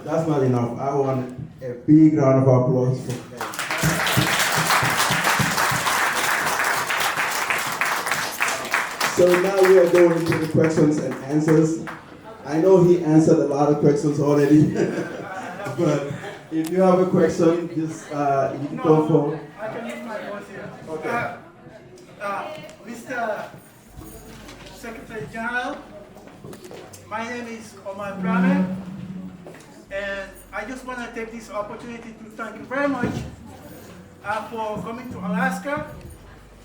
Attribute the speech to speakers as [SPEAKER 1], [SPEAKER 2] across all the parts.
[SPEAKER 1] that's not enough. I want a big round of applause for them. So now we are going to the questions and answers. I know he answered a lot of questions already, but if you have a question, just you can go for.
[SPEAKER 2] I can use my voice here.
[SPEAKER 1] Okay.
[SPEAKER 2] Mr. Secretary General, my name is Omar Brahman, and I just want to take this opportunity to thank you very much for coming to Alaska.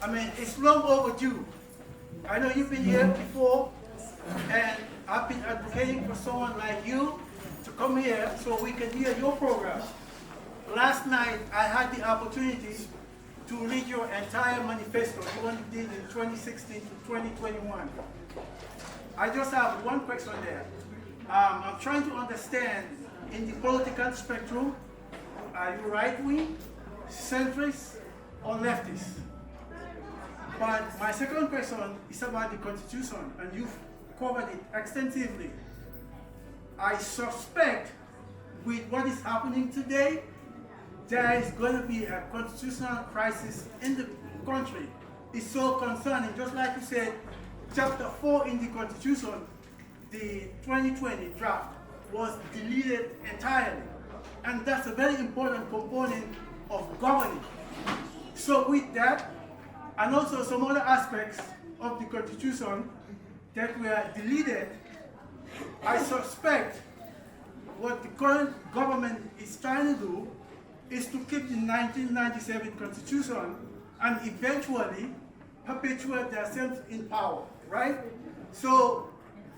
[SPEAKER 2] I mean, it's long overdue. I know you've been here before, and I've been advocating for someone like you to come here so we can hear your program. Last night, I had the opportunity to read your entire manifesto, the one you did in 2016 to 2021. I just have one question there. I'm trying to understand, in the political spectrum, are you right-wing, centrist, or leftist? But my second question is about the Constitution, and you've covered it extensively. I suspect with what is happening today, there is going to be a constitutional crisis in the country. It's so concerning. Just like you said, Chapter 4 in the Constitution, the 2020 draft, was deleted entirely. And that's a very important component of governing. So with that, and also some other aspects of the Constitution that were deleted, I suspect what the current government is trying to do is to keep the 1997 Constitution and eventually perpetuate themselves in power, right? So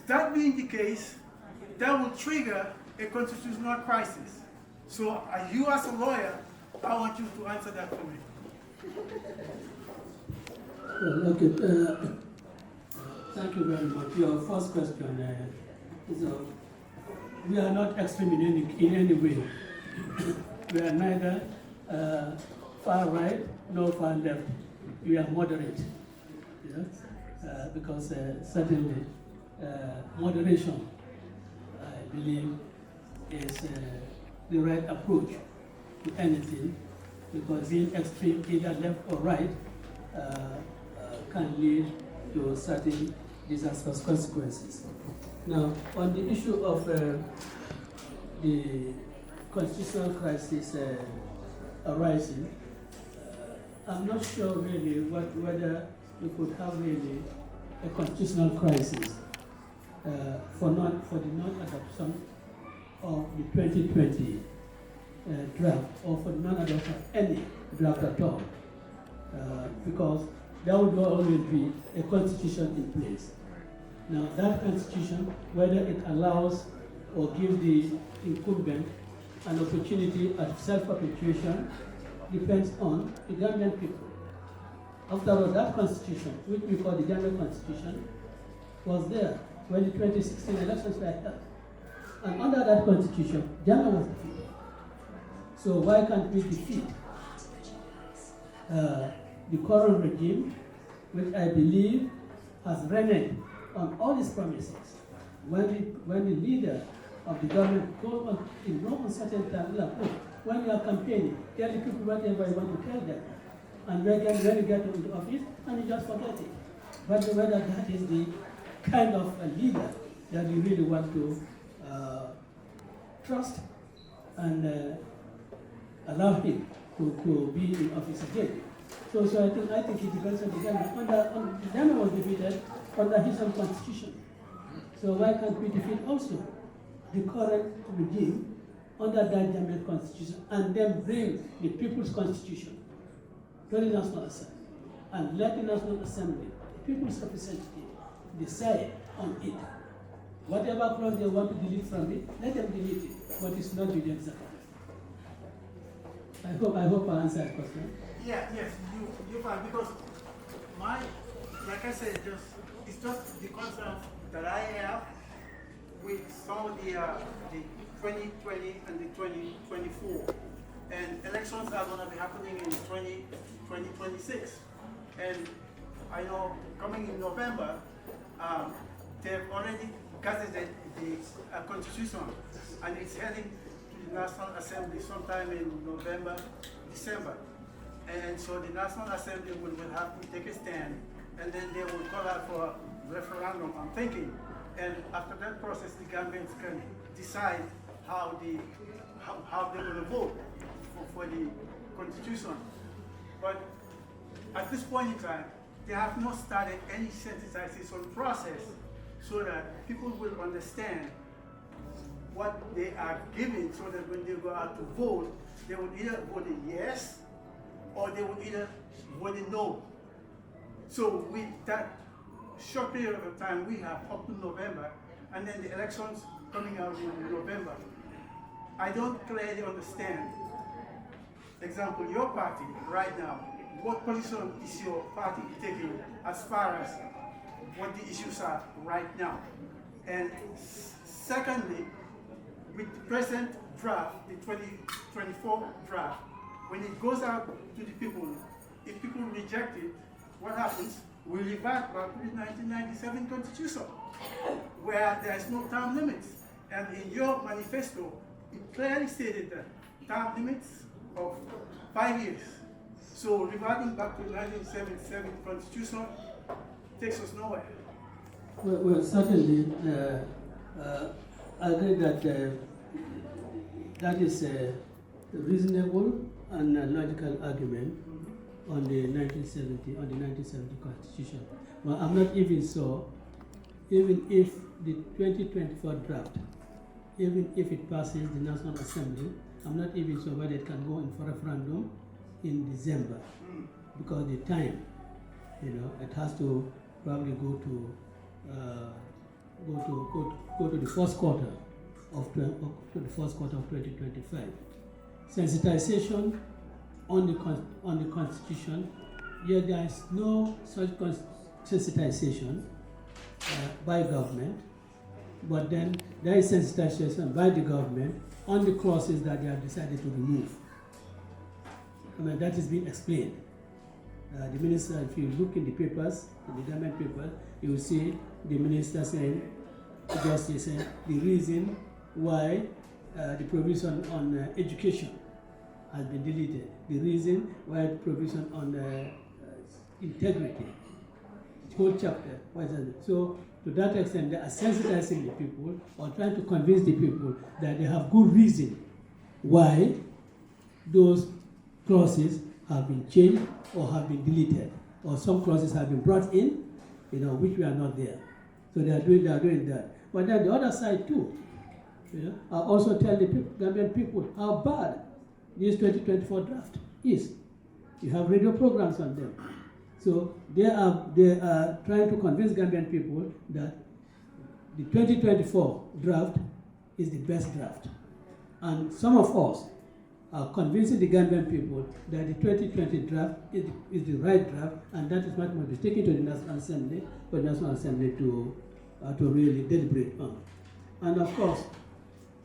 [SPEAKER 2] that being the case, that will trigger a constitutional crisis. So you as a lawyer, I want you to answer that for me.
[SPEAKER 3] Well, okay. Thank you very much. Your first question is we are not extreme in any way. We are neither far right nor far left. We are moderate. Because certainly moderation, I believe, is the right approach to anything, because being extreme, either left or right, can lead to certain disastrous consequences. Now, on the issue of the constitutional crisis arising, I'm not sure really whether we could have really a constitutional crisis for the non-adoption of the 2020 draft, or for the non-adoption of any draft at all, because there would always be a constitution in place. Now that constitution, whether it allows or gives the incumbent an opportunity at self-perpetuation, depends on the Gambian people. After all, that constitution, which we call the Gambian constitution, was there when the 2016 elections were held. And under that constitution, Gambia was defeated. So why can't we defeat the current regime, which I believe has reneged on all its promises? When the leader of the government goes on in no uncertain terms, when you are campaigning, tell the people whatever you want to tell them. And when you get into office, and you just forget it. But whether that is the kind of a leader that you really want to trust and allow him to be in office again. So I think it depends on the government. The government was defeated under his own constitution. So why can't we defeat also the current regime under that Gambian constitution, and then bring the people's constitution to the National Assembly, and let the National Assembly, the people's representative, decide on it. Whatever clause they want to delete from it, let them delete it, but it's not the executive. I hope I answered the question.
[SPEAKER 2] Yes, you're fine, because like I said, it's just the concern that I have with some of the 2020 and the 2024. And elections are going to be happening in 2026. And I know coming in November, they've already gazetted the constitution, and it's heading to the National Assembly sometime in November, December. And so the National Assembly will have to take a stand, and then they will call out for a referendum, I'm thinking. And after that process, the Gambians can decide how they're going to vote for the constitution. But at this point in time, they have not started any sensitization process so that people will understand what they are giving, so that when they go out to vote, they will either vote yes or they will either vote no. So with that short period of time we have up to November, and then the elections coming out in November, I don't clearly understand. Example, your party right now, what position is your party taking as far as what the issues are right now? And secondly, with the present draft, the 2024 draft, when it goes out to the people, if people reject it, what happens? We revert back to the 1997 Constitution, where there is no term limits. And in your manifesto, it clearly stated that term limits of 5 years. So reverting back to the 1977 Constitution takes us nowhere.
[SPEAKER 3] Well, certainly, I agree that that is a reasonable and a logical argument on the 1970 Constitution. Well, I'm not even so. Even if the 2024 draft, even if it passes the National Assembly, I'm not even sure whether it can go in for referendum in December, because the time, it has to probably go to the first quarter of 2025. Sensitization on the Constitution, yet there is no such sensitization by government, but then there is sensitization by the government on the clauses that they have decided to remove. I mean, that is being explained. The minister, if you look in the papers, in the government papers, you will see the minister saying, Justice saying, the reason why the provision on education has been deleted, the reason why the provision on integrity, the whole chapter, why is that? So to that extent, they are sensitizing the people or trying to convince the people that they have good reason why those clauses have been changed or have been deleted, or some clauses have been brought in, which were not there. So they are doing that. But then the other side too, I also tell the Gambian people how bad this 2024 draft is. You have radio programs on them. So they are trying to convince Gambian people that the 2024 draft is the best draft. And some of us are convincing the Gambian people that the 2020 draft is the right draft, and that is what must be taken to the National Assembly for the National Assembly to really deliberate on. And of course,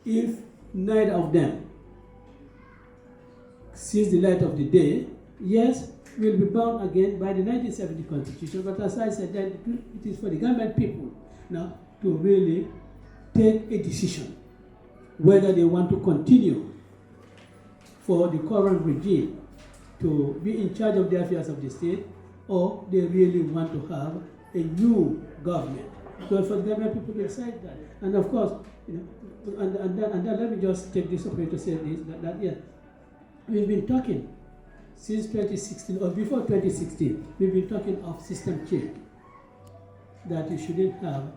[SPEAKER 3] if neither of them sees the light of the day, yes, we'll be bound again by the 1970 Constitution, but as I said, then it is for the Gambian people now to really take a decision whether they want to continue for the current regime to be in charge of the affairs of the state, or they really want to have a new government. So for the Gambian people to decide that. And of course, and then let me just take this opportunity to say this, that yes, we've been talking since 2016, or before 2016, we've been talking of system change. That you shouldn't have,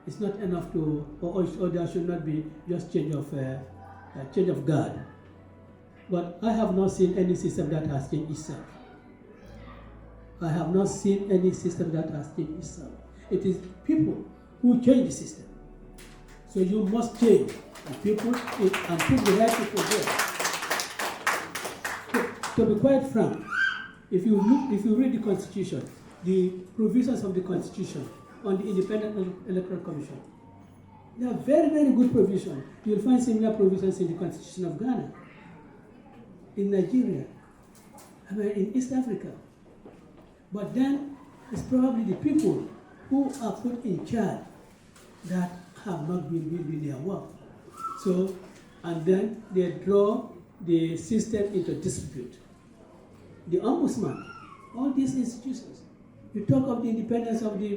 [SPEAKER 3] it's not enough to, or there should not be just change of guard. But I have not seen any system that has changed itself. I have not seen any system that has changed itself. It is people who change the system. So you must change the people and put the right people there. To be quite frank, if you read the Constitution, the provisions of the Constitution on the Independent Electoral Commission, they are very, very good provisions. You will find similar provisions in the Constitution of Ghana, in Nigeria, in East Africa. But then it's probably the people who are put in charge that have not been doing their work. So, and then they draw the system into dispute. The ombudsman, all these institutions. You talk of the independence of the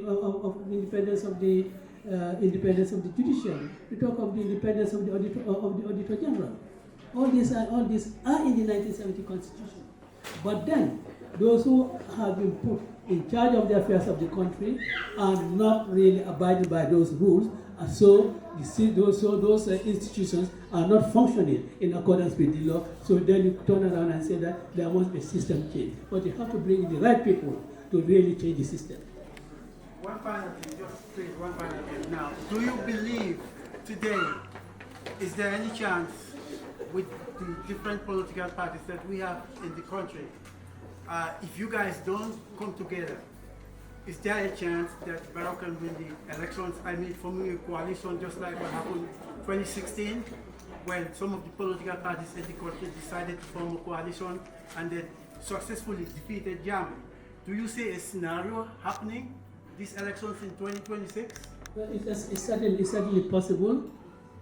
[SPEAKER 3] independence of the judiciary. You talk of the independence of the auditor general. All these are in the 1970 Constitution. But then, those who have been put in charge of the affairs of the country are not really abiding by those rules, and so you see those institutions are not functioning in accordance with the law. So then you turn around and say that there must be a system change. But you have to bring in the right people to really change the system.
[SPEAKER 2] One final thing, just please, one final thing. Now, do you believe today, is there any chance with the different political parties that we have in the country, if you guys don't come together, is there a chance that Barrow can win the elections? I mean, forming a coalition just like what happened in 2016, when some of the political parties in the country decided to form a coalition and then successfully defeated Gambia. Do you see a scenario happening these elections in 2026?
[SPEAKER 3] Well, it's certainly possible,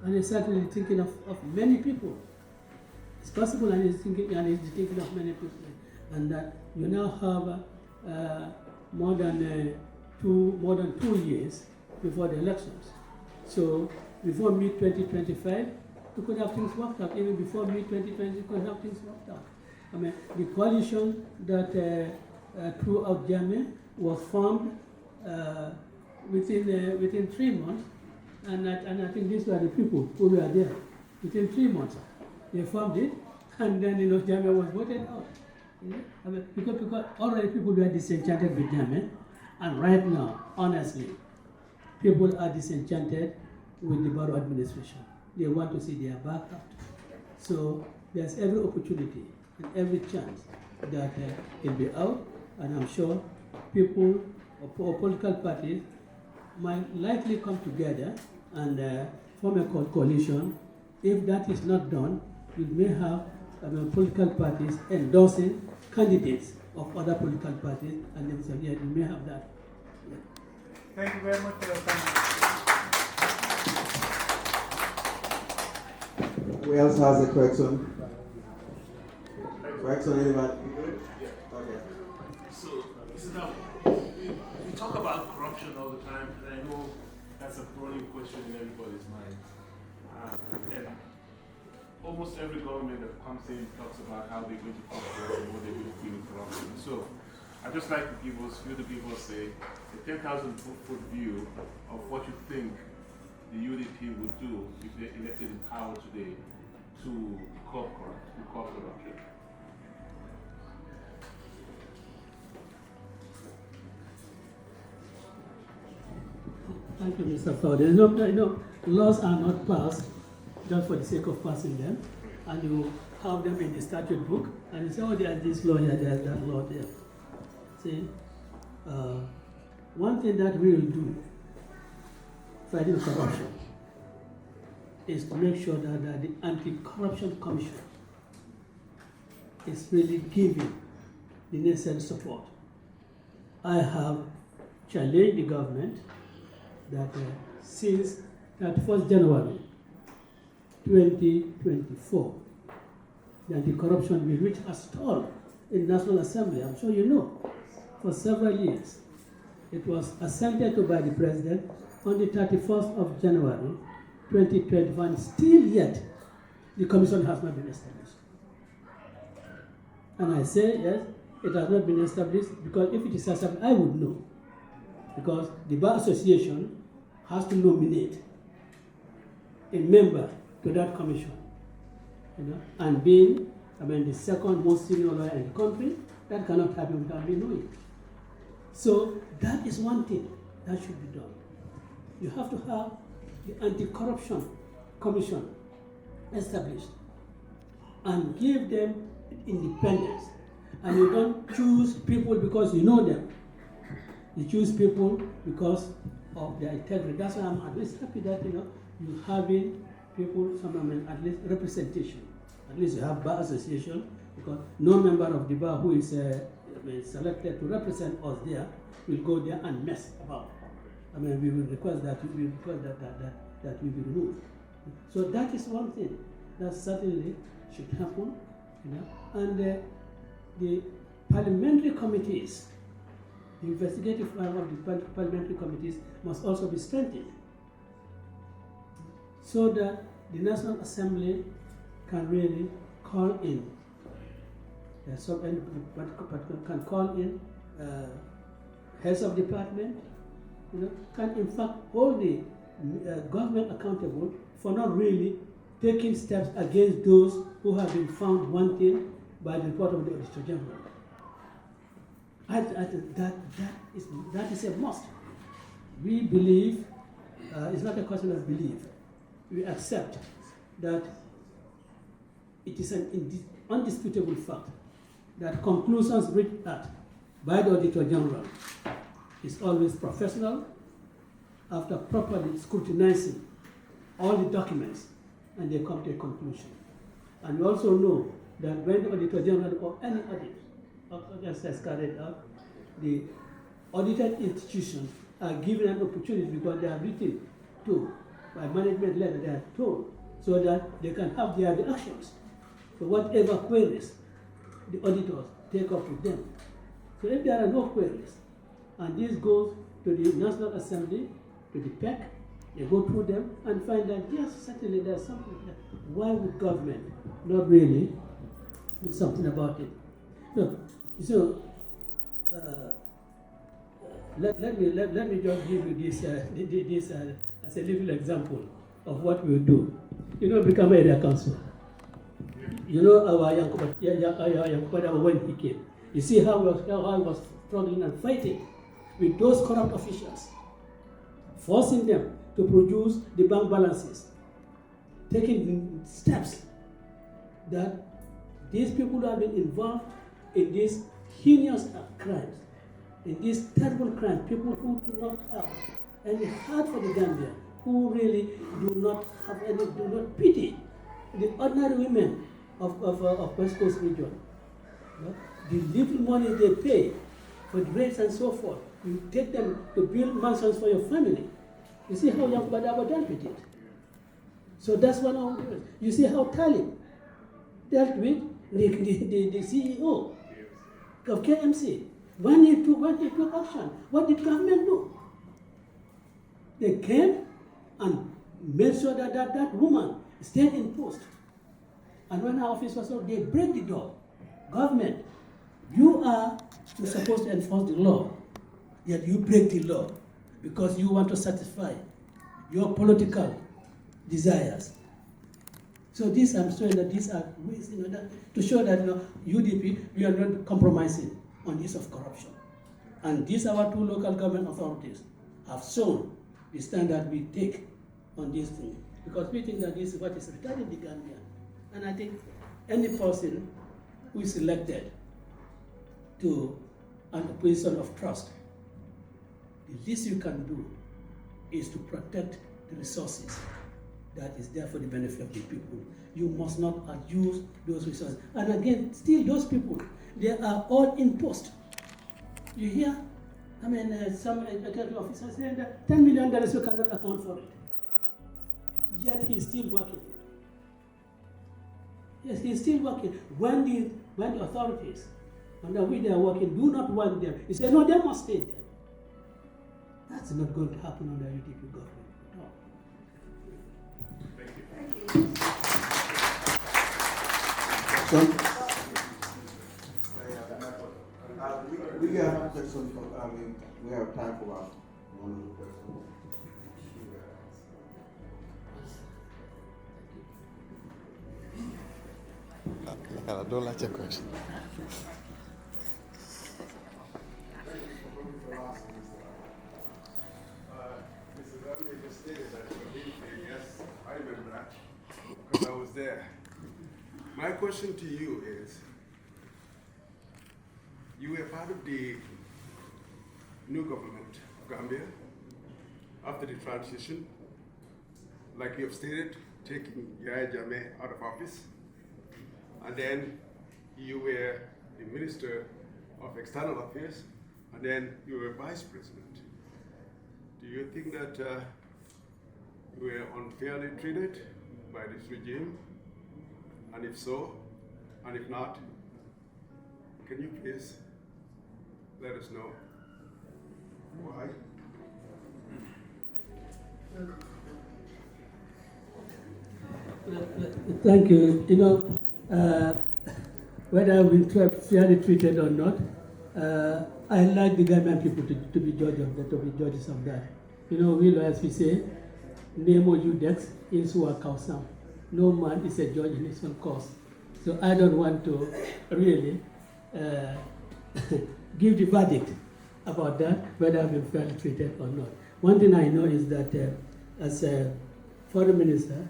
[SPEAKER 3] and it's certainly thinking of many people. It's possible, and it's thinking of many people, and that you now have more than 2 years before the elections. So before mid-2025, we could have things worked out. Even before mid-2020, we could have things worked out. I mean, the coalition that throughout Gambia was formed within 3 months, and I think these were the people who were there. Within 3 months, they formed it, and then Gambia was voted out. I mean, because already people were disenchanted with Gambia, and right now, honestly, people are disenchanted with the Barrow administration. They want to see their back out. So there's every opportunity and every chance that it'll be out, and I'm sure people or political parties might likely come together and form a coalition. If that is not done, we may have political parties endorsing candidates of other political parties, and then so, yeah, we may have that. Yeah.
[SPEAKER 2] Thank you very much for your time.
[SPEAKER 1] Who else has a question? Question, anybody?
[SPEAKER 4] Yeah.
[SPEAKER 1] Okay.
[SPEAKER 4] So, Mr. Darboe, we talk about corruption all the time, and I know that's a burning question in everybody's mind. And almost every government that comes in talks about how they're going to fight corruption, what they're going to do with corruption. So, I'd just like to give us a 10,000-foot view of what you think the UDP would do if they're elected in power today to curb corruption.
[SPEAKER 3] Thank you, Mr. Fowler. Laws are not passed just for the sake of passing them, and you have them in the statute book, and you say, oh, there's this law here, there's that law there. See, one thing that we will do fighting corruption is to make sure that the Anti-Corruption Commission is really giving the necessary support. I have challenged the government that since 31st January 2024, the anti-corruption bill, which has stalled in the National Assembly, I'm sure you know, for several years. It was assented to by the President on the 31st of January 2021. Still yet, the Commission has not been established. And I say, yes, it has not been established because if it is established, I would know. Because the Bar Association has to nominate a member to that commission. And being, the second most senior lawyer in the country, that cannot happen without me knowing. So that is one thing that should be done. You have to have the Anti-Corruption Commission established and give them independence. And you don't choose people because you know them. You choose people because of their integrity. That's why I'm at least happy that you having people, at least representation. At least you have Bar Association, because no member of the bar who is selected to represent us there will go there and mess about. I mean, we will request that we be removed. So that is one thing that certainly should happen, you know. And the parliamentary committees, the investigative arm of the parliamentary committees must also be strengthened, so that the National Assembly can really call in. Can call in heads of department, you know, can in fact hold the government accountable for not really taking steps against those who have been found wanting by the report of the Auditor General. That is a must. We believe, it's not a question of belief. We accept that it is an undisputable fact that conclusions reached at by the Auditor General is always professional after properly scrutinizing all the documents, and they come to a conclusion. And we also know that when the Auditor General or any audit is carried out, the audited institutions are given an opportunity, because they are written to, by management letter, they are told, so that they can have their reactions to whatever queries the auditors take up with them. So if there are no queries, and this goes to the National Assembly, to the PEC, they go through them and find that yes, certainly there's something there. Why would government not really do something about it? No. So let me just give you this as a little example of what we do. You know, become area council. You know our Yankuba when he came. You see how I was struggling and fighting with those corrupt officials, forcing them to produce the bank balances, taking steps that these people who have been involved in these heinous crimes, in these terrible crimes, people who do not have any heart for the Gambia, who really do not pity the ordinary women of West Coast region. You know, the little money they pay for the rates and so forth, you take them to build mansions for your family. You see how Young Badaba dealt with it. So that's one of the ways. You see how Talib dealt with the CEO of KMC. When he took action, what did government do? They came and made sure that woman stayed in post. And when her office was out, they break the door. Government, you are supposed to enforce the law, yet you break the law because you want to satisfy your political desires. So this, I'm showing that these are ways, you know, that, to show that, you know, UDP, we are not compromising on this of corruption. And these our two local government authorities have shown the standard we take on this thing, because we think that this is what is regarding the Gambia. And I think any person who is elected to a position of trust, the least you can do is to protect the resources that is there for the benefit of the people. You must not abuse those resources. And again, still those people, they are all in post. You hear? I mean, some executive officers saying that $10 million you cannot account for it. Yet he's still working. Yes, he's still working. When the authorities under which they are working do not want them, you say, no, they must stay there. That's not going to happen under UDP government at all.
[SPEAKER 4] Thank you.
[SPEAKER 1] We have questions. We have time for one or two questions.
[SPEAKER 5] I don't like your question.
[SPEAKER 6] Mrs. Darboe just stated that yes, I remember that because I was there. My question to you is, you were part of the new government of Gambia after the transition, like you have stated, taking Yahya Jammeh out of office, and then you were the Minister of External Affairs, and then you were Vice President. Do you think that you were unfairly treated by this regime? And if so, and if not, can you please let us know why?
[SPEAKER 3] Thank you. You know, whether I've been fairly treated or not, I like the Gambian people to be judges of that. You know, we lawyers, we say, nemo judex in sua causam. No man is a judge in his own cause. So I don't want to really give the verdict about that, whether I've been fairly treated or not. One thing I know is that as a foreign minister,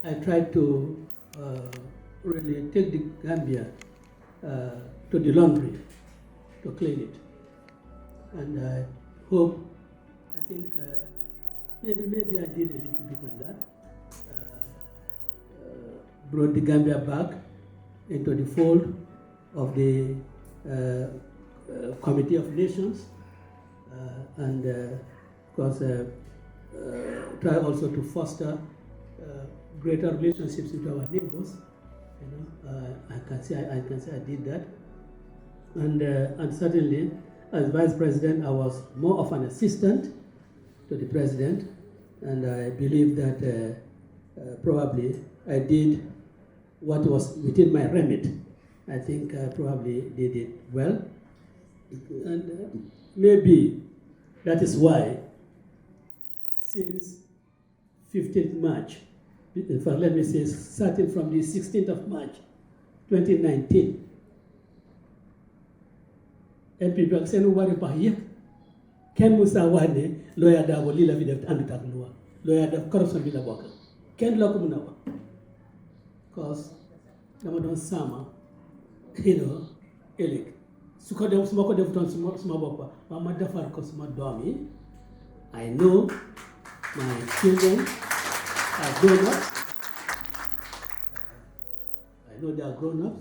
[SPEAKER 3] I tried to really take the Gambia to the laundry to clean it. And I hope, I think maybe I did a little bit on that. Brought the Gambia back into the fold of the Committee of Nations, and of course try also to foster greater relationships with our neighbors. You know, I can say I did that, and certainly as Vice President I was more of an assistant to the President, and I believe that probably I did what was within my remit. I think I probably did it well, and maybe that is why since 15th March, in fact let me say starting from the 16th of March 2019, NPP ak seen wari bax yëpp kenn musa wax ne Lawyer Darboe lii la fi def àndut ak loi, Lawyer Darboe corruption bi la bokk, kenn la ko mën a wax cause dama doon sama ëllëg su ko def su ma ko defutoon suma boppa waaw ma defar ko suma doom yi. I know my children are grown up. I know they are grown up.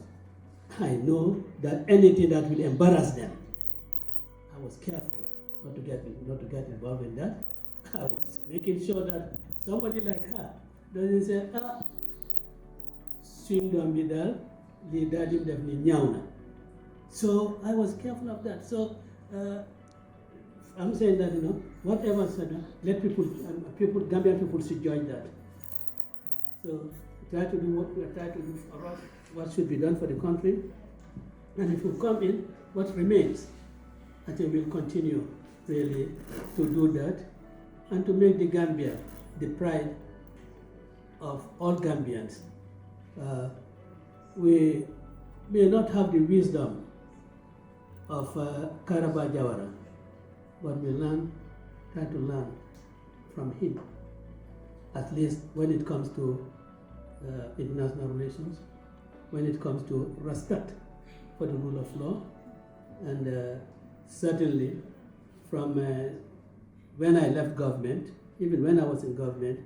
[SPEAKER 3] I know that anything that will embarrass them, I was careful not to get involved in that. I was making sure that somebody like her doesn't say, swim down middle, the daddy definitely nyauna. So I was careful of that. So I'm saying that, you know, whatever said, let people, Gambian people should judge that. So try to do what we try to do for us, what should be done for the country. And if we come in, what remains, I think we'll continue really to do that and to make the Gambia the pride of all Gambians. We may not have the wisdom of Karaba Jawara, but we try to learn from him, at least when it comes to international relations, when it comes to respect for the rule of law, and certainly from when I left government, even when I was in government,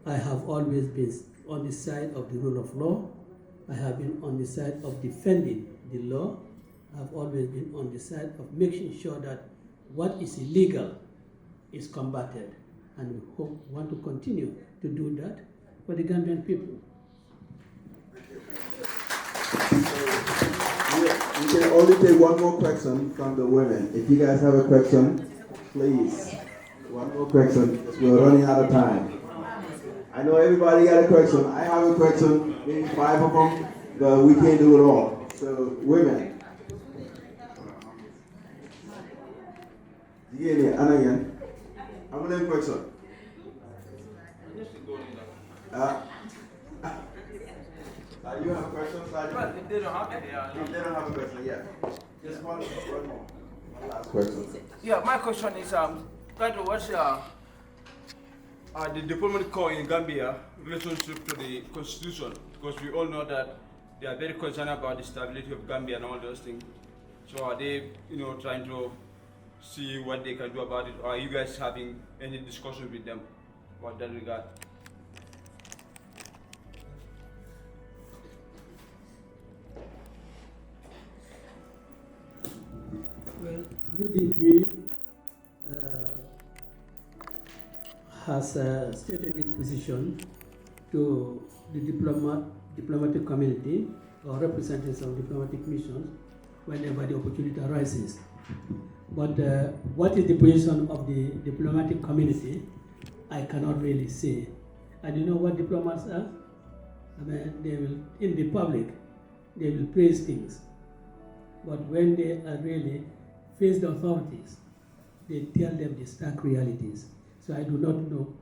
[SPEAKER 3] I have always been on the side of the rule of law. I have been on the side of defending the law. I have always been on the side of making sure that what is illegal is combated, and we want to continue to do that for the Gambian people.
[SPEAKER 1] We can only take one more question from the women. If you guys have a question, please. One more question. We're running out of time. I know everybody got a question. I have a question, maybe 5 of them, but we can't do it all. So, women. Yeah, Anna again. I'm going to question. You have a question, Sergeant?
[SPEAKER 7] Well, if they don't have it,
[SPEAKER 1] If they don't have a question, yeah. Just one more. One last question.
[SPEAKER 7] Yeah, my question is, what's the diplomatic corps in Gambia relationship to the constitution? Because we all know that they are very concerned about the stability of Gambia and all those things. So are they, trying to see what they can do about it? Or are you guys having any discussion with them about that regard?
[SPEAKER 3] Well, UDP has stated its position to the diplomatic community or representatives of diplomatic missions whenever the opportunity arises. But what is the position of the diplomatic community, I cannot really say. And you know what diplomats are? I mean, they will, in the public, they will praise things. But when they are really face the authorities, they tell them the stark realities. So I do not know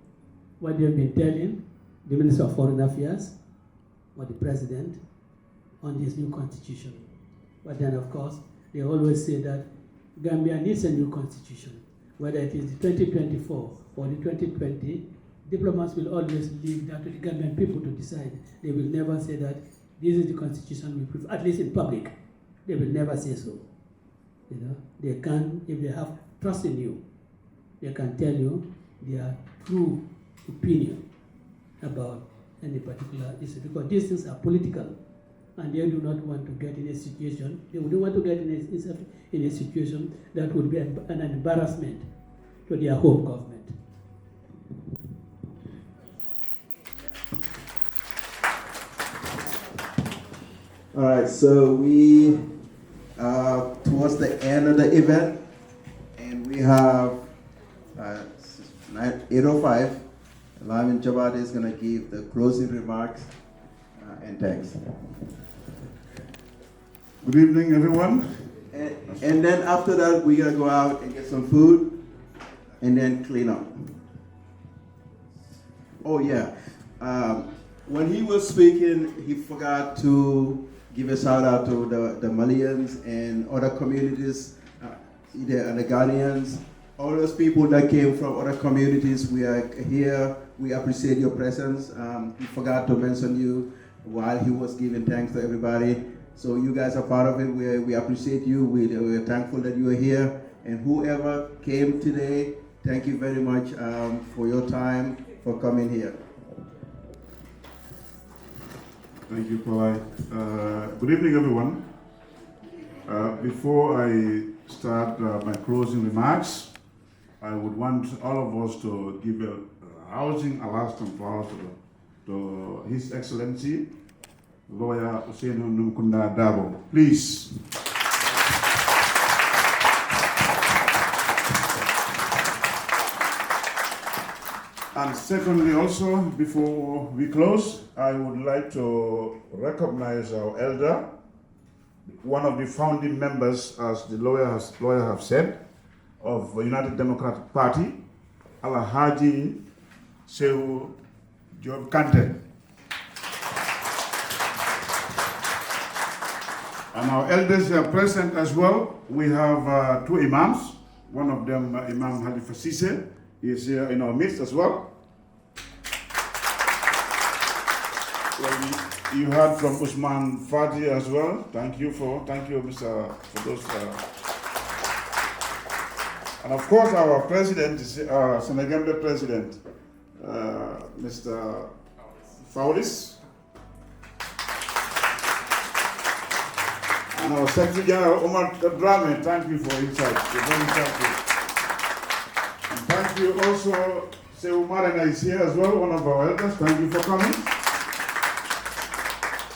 [SPEAKER 3] what they have been telling the Minister of Foreign Affairs or the President on this new constitution. But then, of course, they always say that Gambia needs a new constitution. Whether it is the 2024 or the 2020, diplomats will always leave that to the Gambian people to decide. They will never say that this is the constitution we prefer, at least in public. They will never say so. You know, they can, if they have trust in you, they can tell you their true opinion about any particular issue, because these things are political, and they do not want to get in a situation, they would want to get in a situation that would be an embarrassment to their home government.
[SPEAKER 1] All right, so we towards the end of the event, and we have 8:05. Lamin Jabate is going to give the closing remarks and thanks.
[SPEAKER 8] Good evening, everyone.
[SPEAKER 1] And then after that, we're going to go out and get some food and then clean up. Oh, yeah. When he was speaking, he forgot to give a shout out to the Malians and other communities, and the Ghanaians, all those people that came from other communities. We are here. We appreciate your presence. He forgot to mention you while he was giving thanks to everybody. So you guys are part of it. We appreciate you. We're thankful that you are here. And whoever came today, thank you very much for your time, for coming here.
[SPEAKER 8] Thank you, Paul. Good evening, everyone. Before I start my closing remarks, I would want all of us to give a rousing last applause to His Excellency, Lawyer Ousainou Darboe. Please. And secondly, also, before we close, I would like to recognize our elder, one of the founding members, as the lawyer have said, of the United Democratic Party, Alhaji Sehu Job Kante. And our elders are present as well. We have two imams. One of them, Imam Halifa Sise, is here in our midst as well. You heard from Usman Fadi as well. Thank you, Mr. for those. And of course, our president, Senegal president, Mr. Faulis. And our Secretary General, Omar Drame, thank you for insight. You're very thankful. And thank you also, Sehu Marena is here as well, one of our elders. Thank you for coming.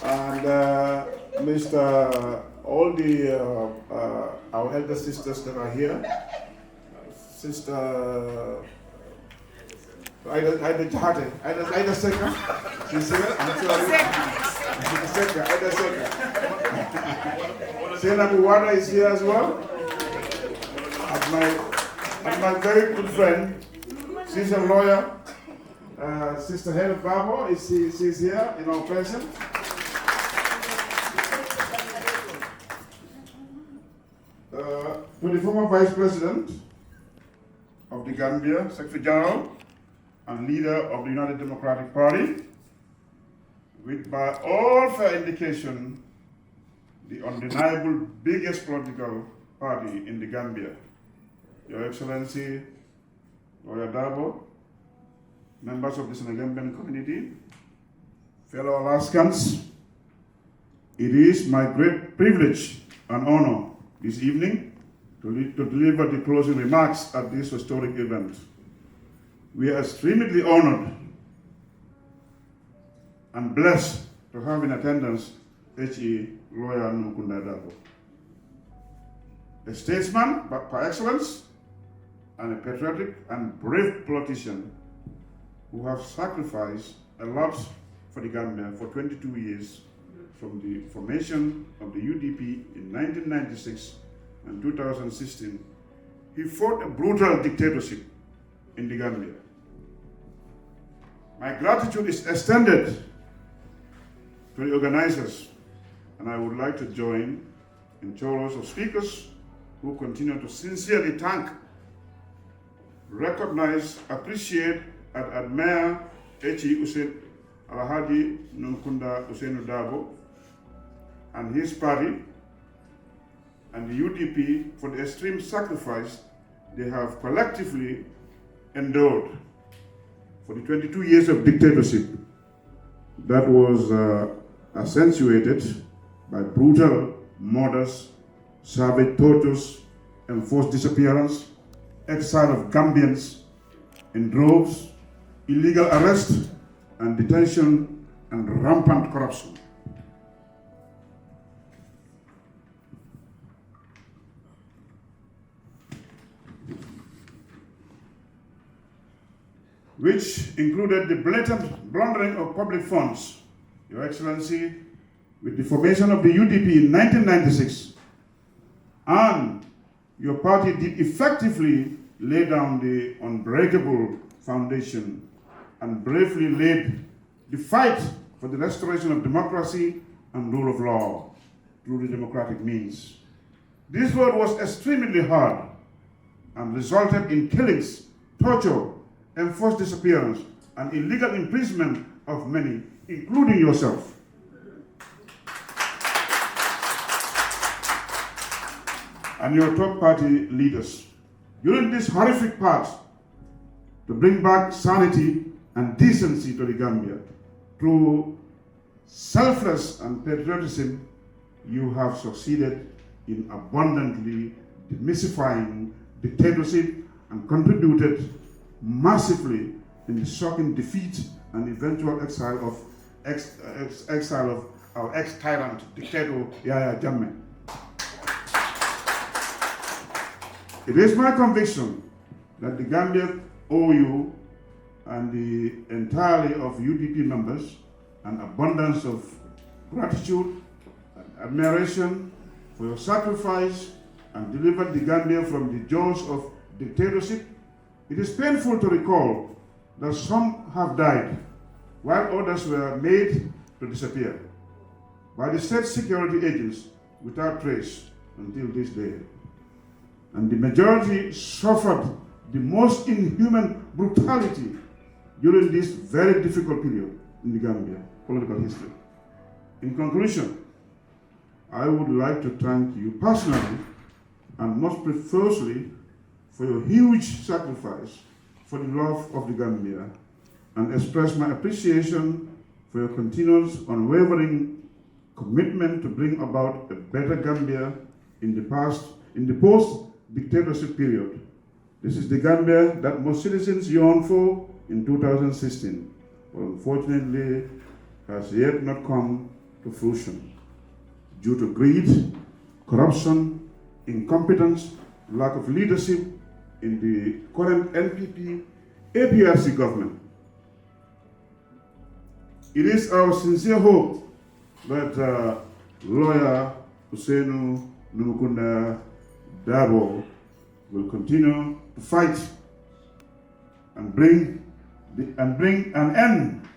[SPEAKER 8] And all our elder sisters that are here, Sister Aida Jahate, Aida Seka, she's here, I'm sorry. Aida Seka. Sena Biwada is here as well. And my very good friend, she's a lawyer, Sister Helen Babo, she's here in our presence. To the former Vice President of the Gambia, Secretary General, and leader of the United Democratic Party, with by all fair indication, the undeniable biggest political party in the Gambia, Your Excellency, Lawyer Darboe, members of the Senegambian community, fellow Alaskans, it is my great privilege and honor this evening to deliver the closing remarks at this historic event. We are extremely honored and blessed to have in attendance H.E. Lawyer Ousainou Darboe, a statesman par excellence and a patriotic and brave politician who have sacrificed a lot for the Gambia for 22 years from the formation of the UDP in 1996 and 2016. He fought a brutal dictatorship in the Gambia. My gratitude is extended to the organizers, and I would like to join in chorus of speakers who continue to sincerely thank, recognize, appreciate, and admire H.E. Alhaji Ousainou Darboe and his party and the UDP for the extreme sacrifice they have collectively endured for the 22 years of dictatorship that was accentuated by brutal murders, savage tortures, enforced disappearance, exile of Gambians in droves, illegal arrest and detention, and rampant corruption. Which included the blatant laundering of public funds, Your Excellency, with the formation of the UDP in 1996, and your party did effectively lay down the unbreakable foundation and bravely led the fight for the restoration of democracy and rule of law through the democratic means. This road was extremely hard and resulted in killings, torture, enforced disappearance, and illegal imprisonment of many, including yourself. And your top party leaders. During this horrific path to bring back sanity and decency to the Gambia, through selfless and patriotism, you have succeeded in abundantly demystifying dictatorship and contributed massively in the shocking defeat and eventual exile of our ex-tyrant dictator Yahya Jammeh. It is my conviction that the Gambia owe you and the entirety of UDP members an abundance of gratitude and admiration for your sacrifice and delivered the Gambia from the jaws of dictatorship. It is painful to recall that some have died while others were made to disappear by the state security agents without trace until this day. And the majority suffered the most inhuman brutality during this very difficult period in the Gambia political history. In conclusion, I would like to thank you personally and most profusely for your huge sacrifice for the love of the Gambia, and express my appreciation for your continuous unwavering commitment to bring about a better Gambia in the post-dictatorship period. This is the Gambia that most citizens yearn for in 2016, but unfortunately has yet not come to fruition due to greed, corruption, incompetence, lack of leadership in the current NPP APRC government. It is our sincere hope that lawyer Ousainou Darboe will continue to fight and bring an end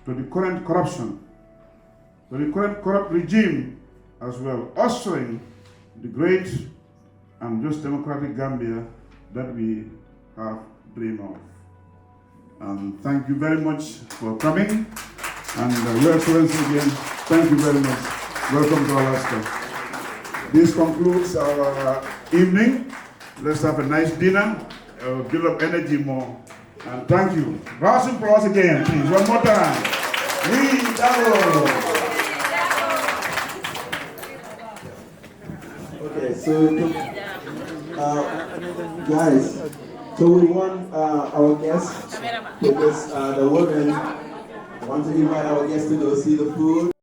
[SPEAKER 8] to the current corruption, to the current corrupt regime, as well, ushering the great and just democratic Gambia that we have dreamed of. And thank you very much for coming. And Your Excellency again, thank you very much. Welcome to Alaska. This concludes our evening. Let's have a nice dinner, build up energy more. And thank you. Round of applause again, please. One more time. We Darboe.
[SPEAKER 1] Okay, so guys, So we want our guests, because the women want to invite our guests to go see the food.